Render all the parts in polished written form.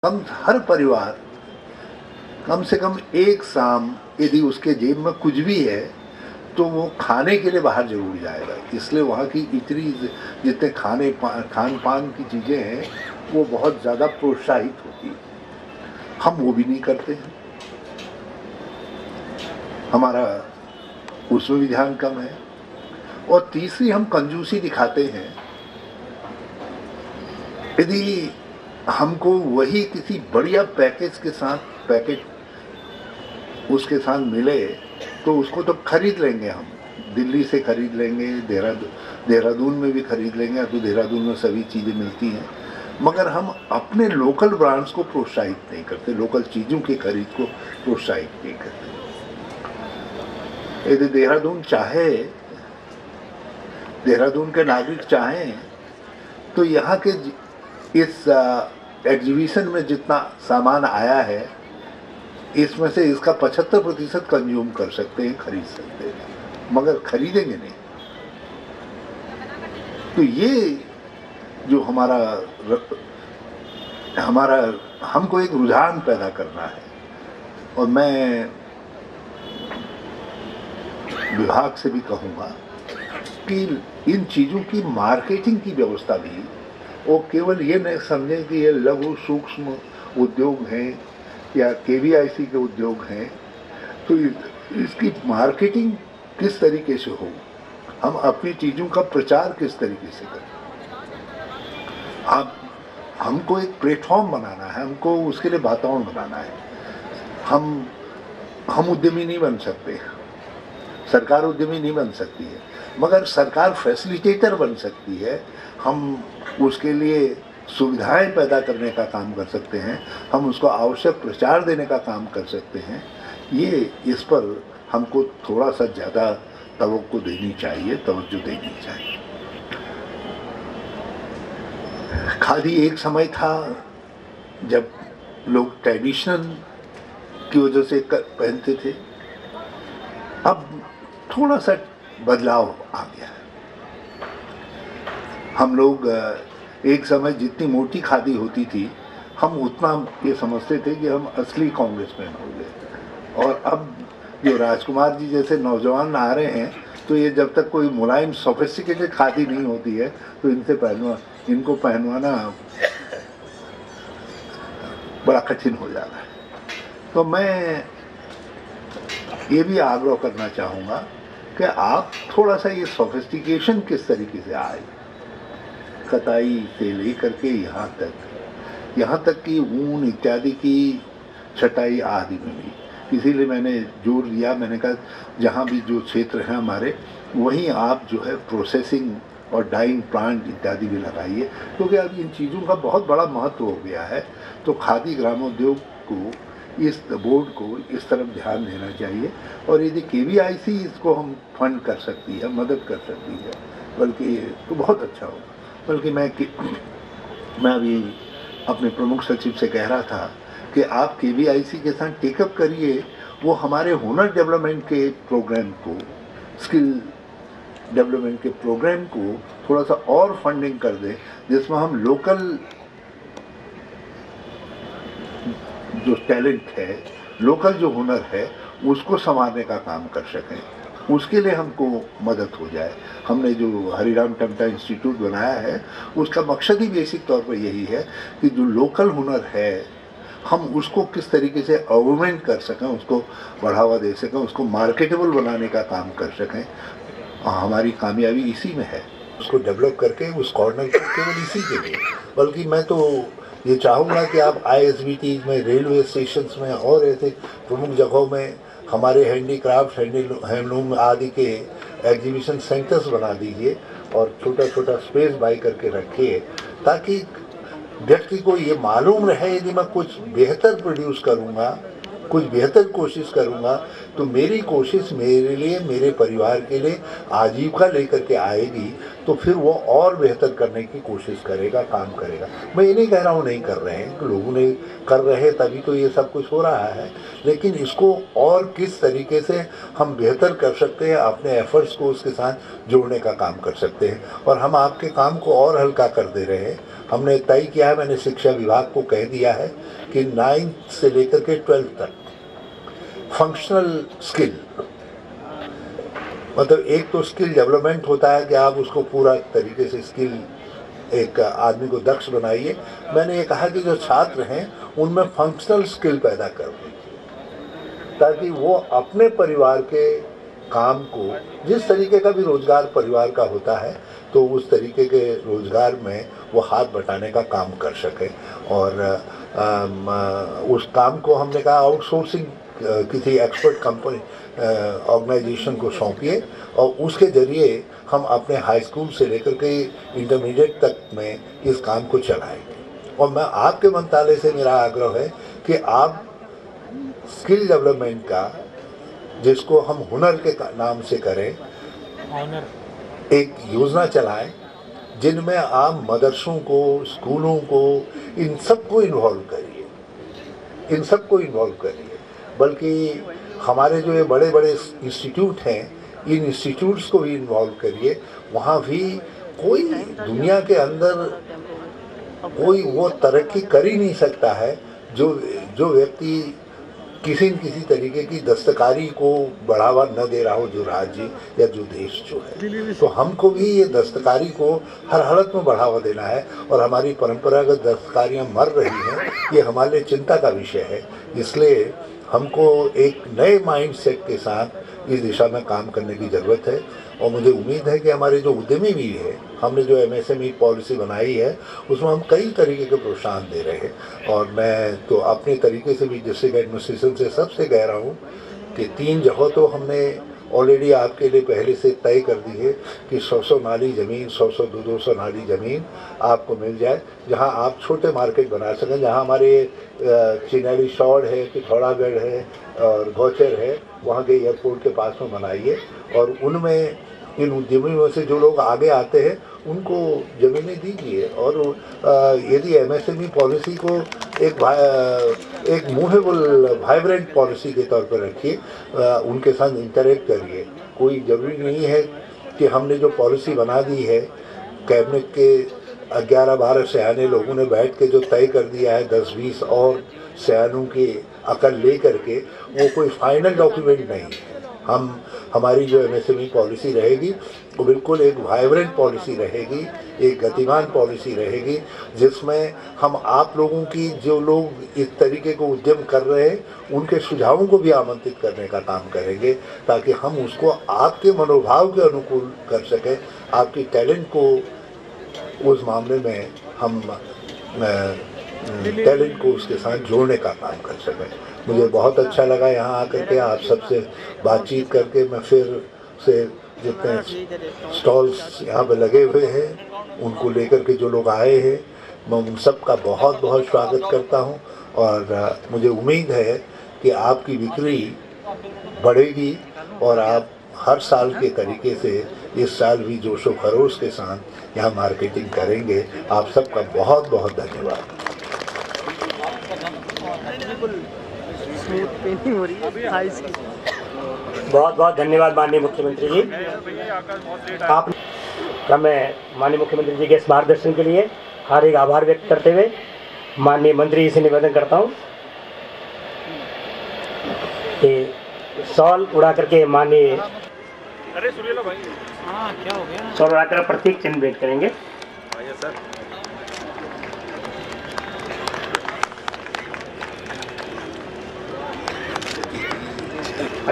हर परिवार कम से कम एक शाम यदि उसके जेब में कुछ भी है तो वो खाने के लिए बाहर जरूर जाएगा। इसलिए वहाँ की इतनी जितने खान पान की चीज़ें हैं वो बहुत ज़्यादा प्रोत्साहित होती है। हम वो भी नहीं करते हैं, हमारा उसमें भी ध्यान कम है। और तीसरी, हम कंजूसी दिखाते हैं। यदि हमको वही किसी बढ़िया पैकेज के साथ पैकेट उसके साथ मिले तो उसको तो खरीद लेंगे। हम दिल्ली से खरीद लेंगे, देहरादून में भी खरीद लेंगे, तो देहरादून में सभी चीज़ें मिलती हैं। मगर हम अपने लोकल ब्रांड्स को प्रोत्साहित नहीं करते, लोकल चीज़ों की खरीद को प्रोत्साहित नहीं करते। यदि देहरादून के नागरिक चाहें तो यहाँ के इस एग्जीबिशन में जितना सामान आया है इसमें से इसका 75% कंज्यूम कर सकते हैं, खरीद सकते हैं, मगर खरीदेंगे नहीं। तो ये जो हमारा हमको एक रुझान पैदा करना है। और मैं विभाग से भी कहूँगा कि इन चीज़ों की मार्केटिंग की व्यवस्था भी वो केवल ये नहीं समझें कि ये लघु सूक्ष्म उद्योग हैं या केवीआईसी के उद्योग हैं, तो इसकी मार्केटिंग किस तरीके से हो, हम अपनी चीज़ों का प्रचार किस तरीके से करें। हमको एक प्लेटफॉर्म बनाना है, हमको उसके लिए वातावरण बनाना है। हम उद्यमी नहीं बन सकते, सरकार उद्यमी नहीं बन सकती है, मगर सरकार फैसिलिटेटर बन सकती है। हम उसके लिए सुविधाएं पैदा करने का काम कर सकते हैं, हम उसको आवश्यक प्रचार देने का काम कर सकते हैं। इस पर हमको थोड़ा सा ज़्यादा तवज्जो देनी चाहिए। खादी एक समय था जब लोग ट्रेडिशनल की वजह से पहनते थे, अब थोड़ा सा बदलाव आ गया है। हम लोग एक समय जितनी मोटी खादी होती थी हम उतना ये समझते थे कि हम असली कांग्रेसमैन हो गए। और अब जो राजकुमार जी जैसे नौजवान आ रहे हैं तो ये जब तक कोई मुलायम सोफिस्टिकेटेड खादी नहीं होती है तो इनको पहनवाना बड़ा कठिन हो जाता है। तो मैं ये भी आग्रह करना चाहूँगा कि आप थोड़ा सा ये सोफिस्टिकेशन किस तरीके से आए, कताई से लेकर के यहाँ तक कि ऊन इत्यादि की छटाई आदि में भी। इसीलिए मैंने जोर दिया, मैंने कहा जहाँ भी जो क्षेत्र हैं हमारे वहीं आप जो है प्रोसेसिंग और डाइंग प्लांट इत्यादि भी लगाइए, क्योंकि अब इन चीज़ों का बहुत बड़ा महत्व हो गया है। तो खादी ग्रामोद्योग को, इस बोर्ड को इस तरफ ध्यान देना चाहिए। और यदि केवीआईसी इसको हम फंड कर सकती है, मदद कर सकती है, बल्कि तो बहुत अच्छा होगा। बल्कि मैं अभी अपने प्रमुख सचिव से कह रहा था कि आप केवीआईसी के साथ टेकअप करिए, वो हमारे हुनर डेवलपमेंट के प्रोग्राम को, स्किल डेवलपमेंट के प्रोग्राम को थोड़ा सा और फंडिंग कर दें, जिसमें हम लोकल जो टैलेंट है, लोकल जो हुनर है, उसको संवारने का काम कर सकें। उसके लिए हमको मदद हो जाए। हमने जो हरिराम टमटा इंस्टीट्यूट बनाया है उसका मकसद ही बेसिक तौर पर यही है कि जो लोकल हुनर है हम उसको किस तरीके से ऑगमेंट कर सकें, उसको बढ़ावा दे सकें, उसको मार्केटेबल बनाने का काम कर सकें। हमारी कामयाबी इसी में है, उसको डेवलप करके उस कॉर्नर को केवल इसी के लिए। बल्कि मैं तो ये चाहूँगा कि आप ISBT में, रेलवे स्टेशंस में और ऐसे प्रमुख जगहों में हमारे हैंडीक्राफ्ट, हैंडलूम आदि के एग्जीबिशन सेंटर्स बना दीजिए और छोटा छोटा स्पेस बाई करके रखिए, ताकि व्यक्ति को ये मालूम रहे यदि मैं कुछ बेहतर प्रोड्यूस करूँगा, कुछ बेहतर कोशिश करूँगा तो मेरी कोशिश मेरे लिए, मेरे परिवार के लिए आजीविका लेकर के आएगी, तो फिर वो और बेहतर करने की कोशिश करेगा, काम करेगा। मैं ये नहीं कह रहा हूँ नहीं कर रहे हैं, लोगों ने कर रहे हैं तभी तो ये सब कुछ हो रहा है, लेकिन इसको और किस तरीके से हम बेहतर कर सकते हैं, अपने एफर्ट्स को उसके साथ जोड़ने का काम कर सकते हैं। और हम आपके काम को और हल्का कर दे रहे हैं, हमने तय किया है, मैंने शिक्षा विभाग को कह दिया है कि 9th से लेकर के 12th तक फंक्शनल स्किल, मतलब एक तो स्किल डेवलपमेंट होता है कि आप उसको पूरा तरीके से स्किल एक आदमी को दक्ष बनाइए। मैंने ये कहा कि जो छात्र हैं उनमें फंक्शनल स्किल पैदा कर दें ताकि वो अपने परिवार के काम को, जिस तरीके का भी रोजगार परिवार का होता है, तो उस तरीके के रोजगार में वो हाथ बटाने का काम कर सके। और उस काम को हमने कहा आउटसोर्सिंग किसी एक्सपर्ट कंपनी ऑर्गेनाइजेशन को सौंपिए और उसके जरिए हम अपने हाई स्कूल से लेकर के इंटरमीडिएट तक में इस काम को चलाएंगे। और मैं आपके मंत्रालय से मेरा आग्रह है कि आप स्किल डेवलपमेंट का, जिसको हम हुनर के नाम से करें, एक योजना चलाएं जिनमें आप मदरसों को, स्कूलों को, इन सबको इन्वॉल्व करिए, इन सबको इन्वॉल्व करिए। बल्कि हमारे जो ये बड़े बड़े इंस्टीट्यूट हैं, इन इंस्टीट्यूट्स को भी इन्वॉल्व करिए। वहाँ भी कोई दुनिया के अंदर कोई वो तरक्की कर ही नहीं सकता है जो व्यक्ति किसी न किसी तरीके की दस्तकारी को बढ़ावा न दे रहा हो, जो राज्य या जो देश जो है। तो हमको भी ये दस्तकारी को हर हालत में बढ़ावा देना है और हमारी परंपरागत दस्तकारियाँ मर रही हैं, ये हमारे लिए चिंता का विषय है। इसलिए हमको एक नए माइंडसेट के साथ इस दिशा में काम करने की ज़रूरत है। और मुझे उम्मीद है कि हमारे जो उद्यमी भी है, हमने जो MSME पॉलिसी बनाई है उसमें हम कई तरीके के प्रोत्साहन दे रहे हैं। और मैं तो अपने तरीके से भी डिस्ट्रिक्ट एडमिनिस्ट्रेशन से सबसे कह रहा हूँ कि 3 जगह तो हमने ऑलरेडी आपके लिए पहले से तय कर दी है कि 100 नाली ज़मीन, 100 200 नाली ज़मीन आपको मिल जाए, जहां आप छोटे मार्केट बना सकें। जहां हमारे चिनाली शॉर्ड है, पिथौरागढ़ है और गौचर है, वहां के एयरपोर्ट के पास में बनाइए। और उनमें इन उद्यमियों से जो लोग आगे आते हैं उनको ज़मीनें दीजिए। और यदि MSME पॉलिसी को एक मूवेबल वाइब्रेंट पॉलिसी के तौर पर रखिए, उनके साथ इंटरेक्ट करिए। कोई ज़रूरी नहीं है कि हमने जो पॉलिसी बना दी है, कैबिनेट के 11-12 सयाने लोगों ने बैठ के जो तय कर दिया है, 10-20 और सयानों की अकल ले करके, वो कोई फाइनल डॉक्यूमेंट नहीं है। हमारी जो MSME पॉलिसी रहेगी वो बिल्कुल एक वाइब्रेंट पॉलिसी रहेगी, एक गतिमान पॉलिसी रहेगी, जिसमें हम आप लोगों की, जो लोग इस तरीके को उद्यम कर रहे हैं, उनके सुझावों को भी आमंत्रित करने का काम करेंगे ताकि हम उसको आपके मनोभाव के अनुकूल कर सकें। आपकी टैलेंट को उस मामले में हम टैलेंट को उसके साथ जोड़ने का काम कर सकें। मुझे बहुत अच्छा लगा यहाँ आकर के आप सबसे बातचीत करके। मैं फिर से जितने स्टॉल्स यहाँ पे लगे हुए हैं उनको लेकर के जो लोग आए हैं, मैं उन सब का बहुत बहुत स्वागत करता हूँ। और मुझे उम्मीद है कि आपकी बिक्री बढ़ेगी और आप हर साल के तरीके से इस साल भी जोशो खरोश के साथ यहाँ मार्केटिंग करेंगे। आप सबका बहुत बहुत धन्यवाद। बहुत बहुत धन्यवाद माननीय मुख्यमंत्री जी। आप मैं माननीय मुख्यमंत्री जी के इस मार्गदर्शन के लिए हार्दिक आभार व्यक्त करते हुए माननीय मंत्री जी से निवेदन करता हूं कि शॉल उड़ा करके माननीय शॉल उड़ाकर प्रतीक चिन्ह भेंट करेंगे।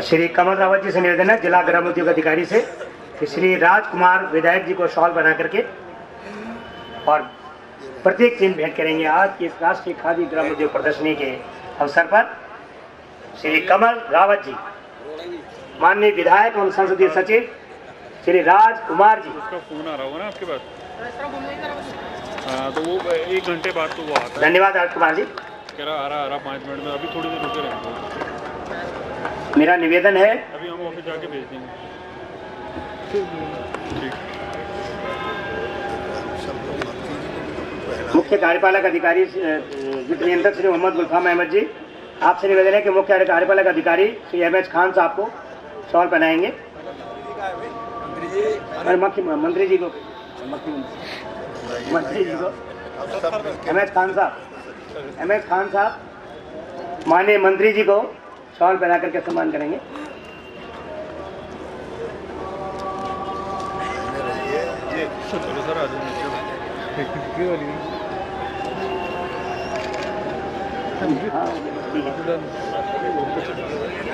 श्री कमल रावत जी से निवेदन है, जिला ग्राम उद्योग अधिकारी से, कि श्री राजकुमार विधायक जी को शॉल बना करके और प्रत्येक चिन्ह भेंट करेंगे। आज की राष्ट्रीय खादी ग्राम उद्योग प्रदर्शनी के अवसर पर श्री कमल रावत जी, माननीय विधायक एवं संसदीय सचिव श्री राजकुमार जी। उसका फोन आ रहा होगा ना आपके पास? तो वो 1 घंटे बाद तो वो आता है। धन्यवाद राजकुमार जी। कह रहा आ रहा 5 मिनट में, अभी थोड़ी देर रुके रहेंगे। मेरा निवेदन है, अभी हम ऑफिस जाके भेज देंगे। मुख्य कार्यपालक अधिकारी वित्त नियंत्रक श्री मोहम्मद गुलफाम अहमद जी, आपसे निवेदन है कि मुख्य कार्यपालक अधिकारी श्री MS खान साहब को शॉल पहनाएंगे। मंत्री जी को अहमद खान साहब माननीय मंत्री जी को शॉल पहना करके सम्मान करेंगे। चलो सर, आ जाओ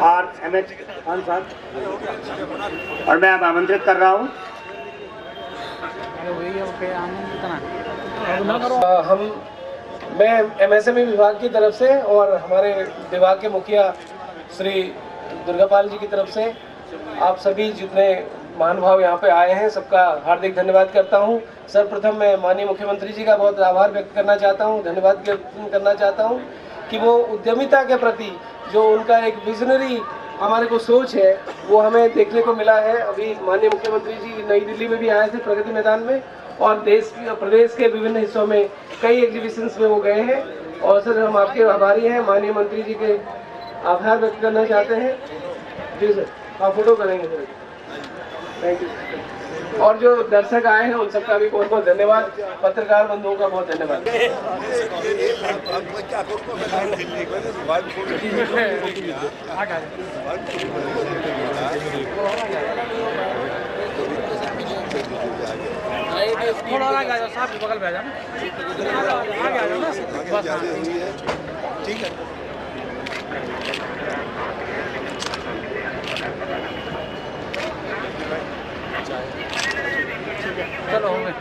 और अहमद खान साहब, और मैं अब आमंत्रित कर रहा हूँ मैं एमएसएमई विभाग की तरफ से और हमारे विभाग के मुखिया श्री दुर्गापाल जी की तरफ से आप सभी जितने महानुभाव यहाँ पे आए हैं सबका हार्दिक धन्यवाद करता हूँ। सर्वप्रथम मैं माननीय मुख्यमंत्री जी का बहुत आभार व्यक्त करना चाहता हूँ, धन्यवाद करना चाहता हूँ कि वो उद्यमिता के प्रति जो उनका एक विजनरी हमारे को सोच है वो हमें देखने को मिला है। अभी माननीय मुख्यमंत्री जी नई दिल्ली में भी आए थे प्रगति मैदान में, और प्रदेश के विभिन्न हिस्सों में कई एग्जीबिशंस में वो गए हैं। और सर हम आपके आभारी हैं, माननीय मंत्री जी के आभार व्यक्त करना चाहते हैं। जी सर, आप फोटो करेंगे सर, थैंक यू। और जो दर्शक आए हैं उन सबका भी बहुत बहुत धन्यवाद, पत्रकार बंधुओं का बहुत धन्यवाद। थोड़ा आगे आ जाओ, साहब के बगल में आ जाओ, आगे आ जाओ ना, बस ठीक है। चलो हो गए।